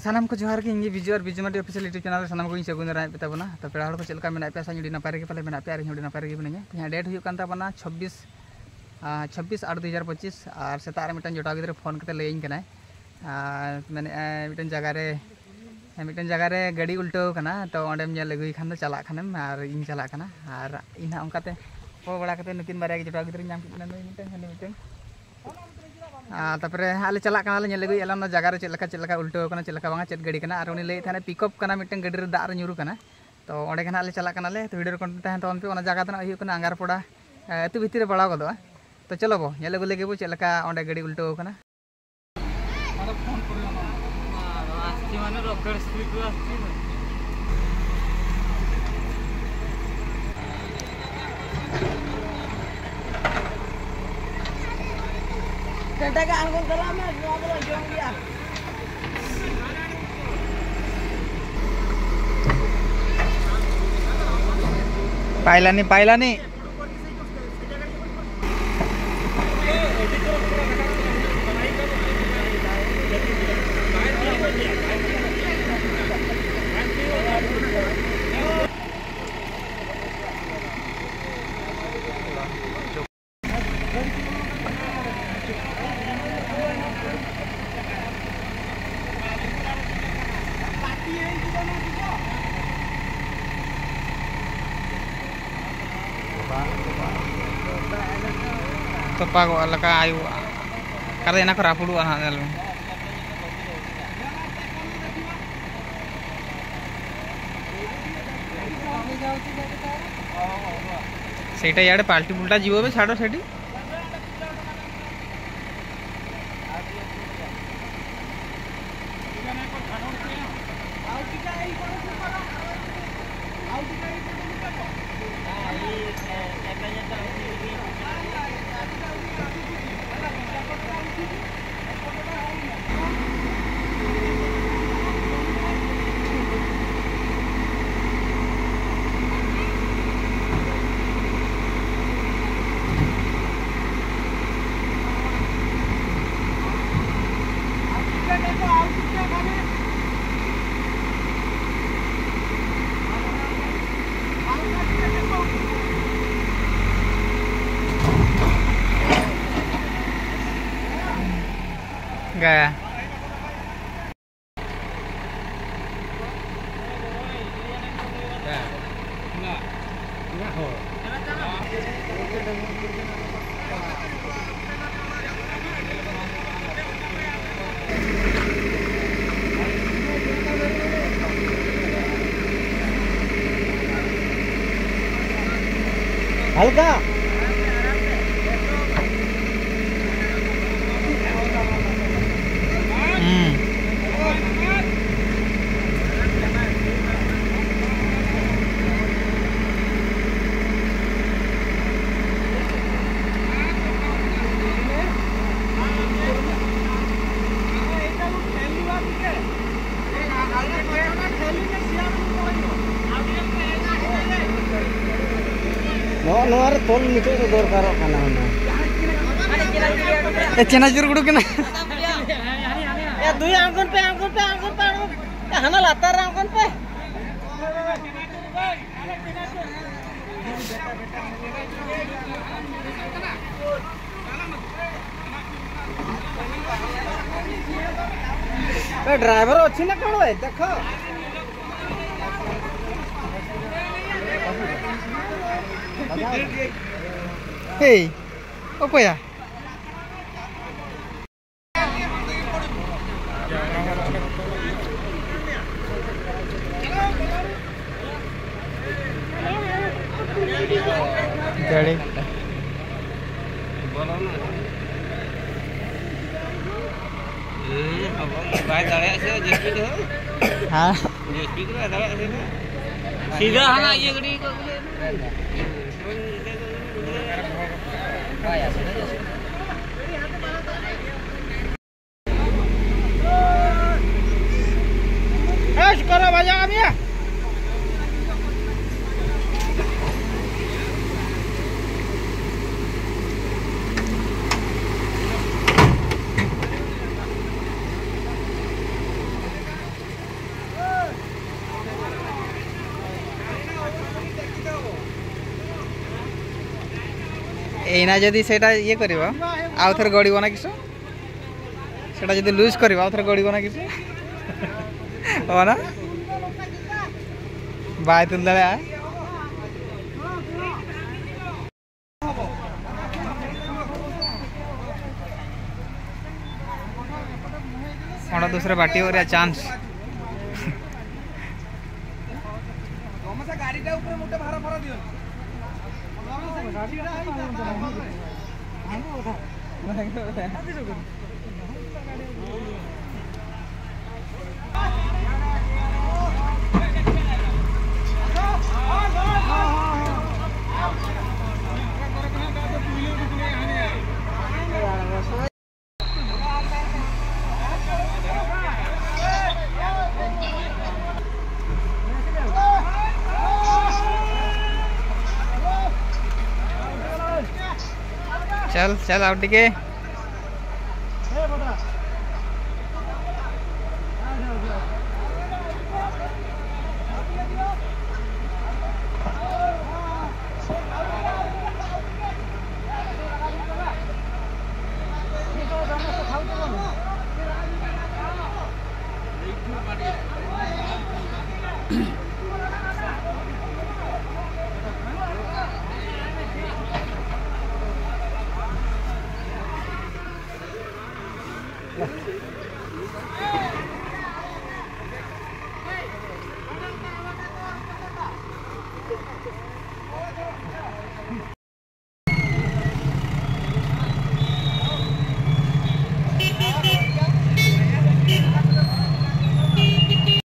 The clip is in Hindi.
सानाम को जोहार के इंगे भिजु और भिजुमाटी ऑफिशियल यूट्यूब चैनल सानाम को सगुन दाराय पे ताबना तो पेड़ा हड़ को चलका मेना पे साñu नपारे के पाले मेना पे आर नपारे के बने यहाँ डेट हुई कान ताबना 26/8/2025 और सेता मिटन जोटा गिद्रे फोन करते लैइन कना मैंने मिटन जगह रे गाड़ी उल्टो कना तो ओंडेम नेल लगुई खान दो चला खानेम और इन चला कना और इन हा ओंकाते को बड़ा कते नुकिन बारे जोटा गिद्रे नाम किना मिटन हनी मिटन तापरे आले चला काना ले लगुई एलाम जगह रे चलका उल्टो कना चलका बांगा चेत गाड़ी कना और उनी लई थाने पिकअप कना मिटन गाड़ी रे दाग रे ᱧᱩᱨᱩ कना तो ओंडे कना आले चला कना ले तो वीडियो रिकॉर्ड तहन तो पे ओना जगह तना हुई कना अंगारपड़ा अतु भितर रे बड़ा गदो तो चलो बो नेल लगु लेगे बो चलका ओंडे गाड़ी उल्टो कना मारो फोन करियो ना आस्ती माने रॉकेट स्पीड रे आस्ती Kita ke angkut dalam mas, ngobrol jom dia. Paila nih. Topa ko alaka ayu kada enak rapulu anak dalu सेटा याडे पाल्टी पुल्टा जीवो बे छाड़ो सेठी gaya हल्का नोर तोल नितो दरकारो काना होना ए चेना जुर गुडू केना या दुई आंगन पे हना लातार आंगन पे ड्राइवर अच्छी ना कौन है देखो Hey, apa ya? Jadi. Hah? Sida hana ye gadi ko. Sekarang banyak kami ya. एना जदि सेटा ये करिवो आउ थरे गड़िबो ना किसो सेटा जदि लूज करिवो आउ थरे गड़िबो ना किसो हो ना बाय तुल दले आ और दूसरे बाटी हो रहा चांस गाड़ीटा ऊपर मोटे भाड़ा भरा दियो चल चल आउट के